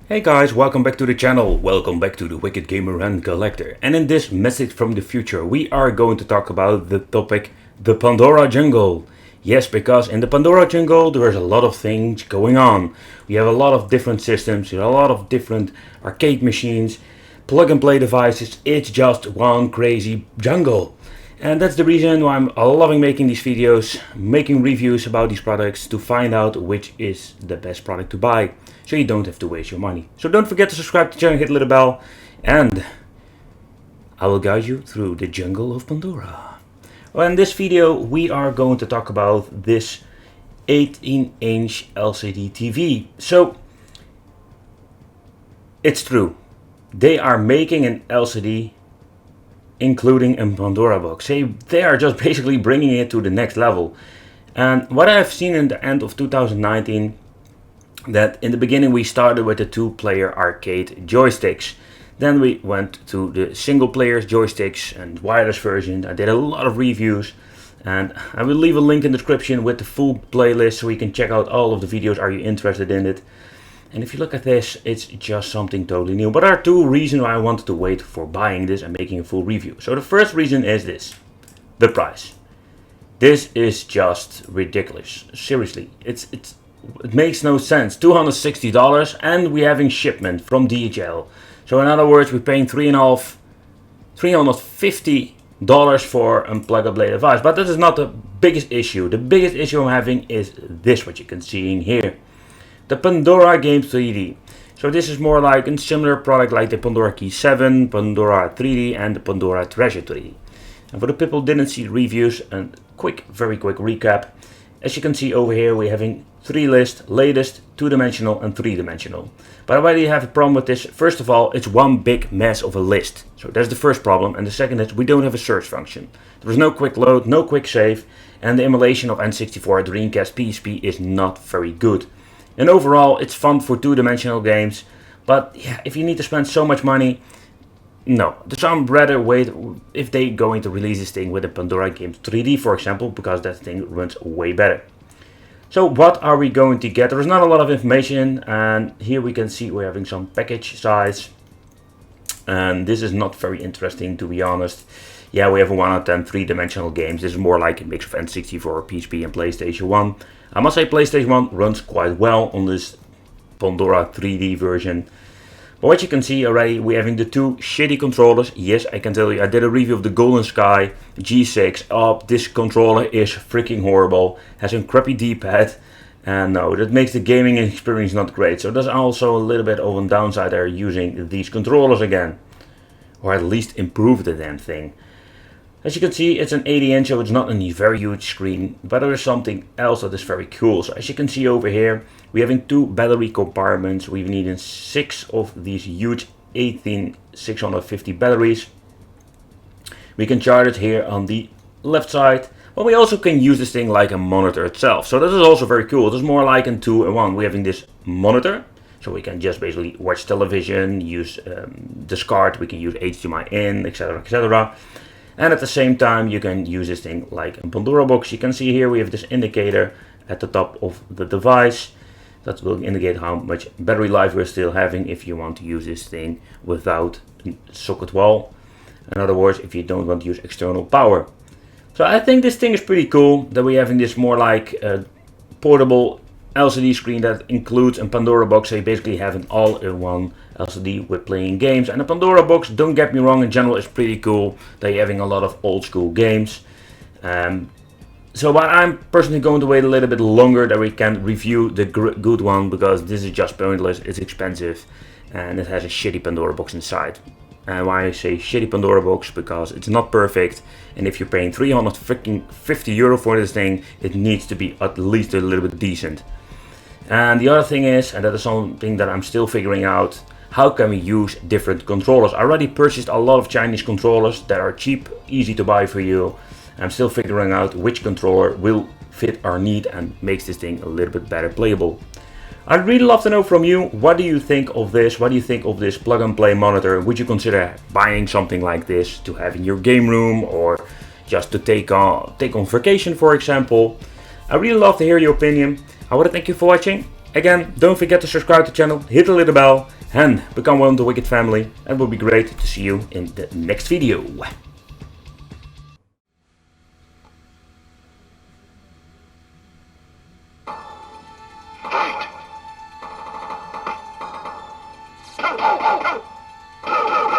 Hey guys, welcome back to the channel. Welcome back to the Wicked Gamer and Collector. And in this message from the future, we are going to talk about the topic, the Pandora Jungle. Yes, because in the Pandora Jungle, there is a lot of things going on. We have a lot of different systems, a lot of different arcade machines, plug and play devices. It's just one crazy jungle. And that's the reason why I'm loving making these videos, making reviews about these products to find out which is the best product to buy, so you don't have to waste your money. So don't forget to subscribe to the channel, hit the little bell, and I will guide you through the jungle of Pandora. Well, in this video we are going to talk about this 18-inch LCD TV. So it's true, they are making an LCD including a Pandora box. They are just basically bringing it to the next level. And what I've seen in the end of 2019, that in the beginning we started with the two-player arcade joysticks. Then we went to the single-player joysticks and wireless version. I did a lot of reviews, and I will leave a link in the description with the full playlist so you can check out all of the videos. Are you interested in it? And if you look at this, it's just something totally new. But there are two reasons why I wanted to wait for buying this and making a full review. So the first reason is this: the price. This is just ridiculous. Seriously, it makes no sense. $260, and we're having shipment from DHL. So in other words, we're paying $350 for a plug-and-play device. But that is not the biggest issue. The biggest issue I'm having is this, what you can see in here. The Pandora Games 3D. So this is more like a similar product like the Pandora Key 7, Pandora 3D and the Pandora Treasure 3D. And for the people who didn't see reviews, a very quick recap. As you can see over here, we're having three lists: latest, 2-dimensional and 3-dimensional. But why do you have a problem with this? First of all, it's one big mess of a list. So that's the first problem. And the second is we don't have a search function. There is no quick load, no quick save, and the emulation of N64 Dreamcast PSP is not very good. And overall, it's fun for 2-dimensional games, but yeah, if you need to spend so much money, no. So I'm rather wait if they're going to release this thing with a Pandora Games 3D, for example, because that thing runs way better. So what are we going to get? There is not a lot of information, and here we can see we're having some package size, and this is not very interesting, to be honest. Yeah, we have 1 out of 10 3-dimensional games. This is more like a mix of N64, PSP and PlayStation 1. I must say PlayStation 1 runs quite well on this Pandora 3D version. But what you can see already, we're having the two shitty controllers. Yes, I can tell you, I did a review of the Golden Sky G6. Oh, this controller is freaking horrible. Has a crappy D-pad. And no, that makes the gaming experience not great. So there's also a little bit of a downside there using these controllers again. Or at least improve the damn thing. As you can see, it's an 80-inch, so it's not a very huge screen, but there is something else that is very cool. So as you can see over here, we're having 2 battery compartments. We're needing 6 of these huge 18650 batteries. We can charge it here on the left side, but we also can use this thing like a monitor itself. So this is also very cool. This is more like a 2-in-1. We're having this monitor, so we can just basically watch television, use this card, we can use HDMI in, etc, etc. And at the same time, you can use this thing like a Pandora box. You can see here we have this indicator at the top of the device. That will indicate how much battery life we're still having if you want to use this thing without a socket wall. In other words, if you don't want to use external power. So I think this thing is pretty cool that we're having this more like a portable LCD screen that includes a Pandora box. So you basically have an all-in-one LCD with playing games. And the Pandora box, don't get me wrong, in general is pretty cool. They're having a lot of old school games. But I'm personally going to wait a little bit longer that we can review the good one, because this is just pointless, it's expensive, and it has a shitty Pandora box inside. And why I say shitty Pandora box, because it's not perfect, and if you're paying €350 for this thing, it needs to be at least a little bit decent. And the other thing is, and that is something that I'm still figuring out, how can we use different controllers? I already purchased a lot of Chinese controllers that are cheap, easy to buy for you. I'm still figuring out which controller will fit our need and makes this thing a little bit better playable. I'd really love to know from you, what do you think of this? What do you think of this plug and play monitor? Would you consider buying something like this to have in your game room, or just to take on vacation, for example? I really love to hear your opinion. I want to thank you for watching. Again, don't forget to subscribe to the channel, hit the little bell, and become one of the Wicked family. It will be great to see you in the next video. Fight!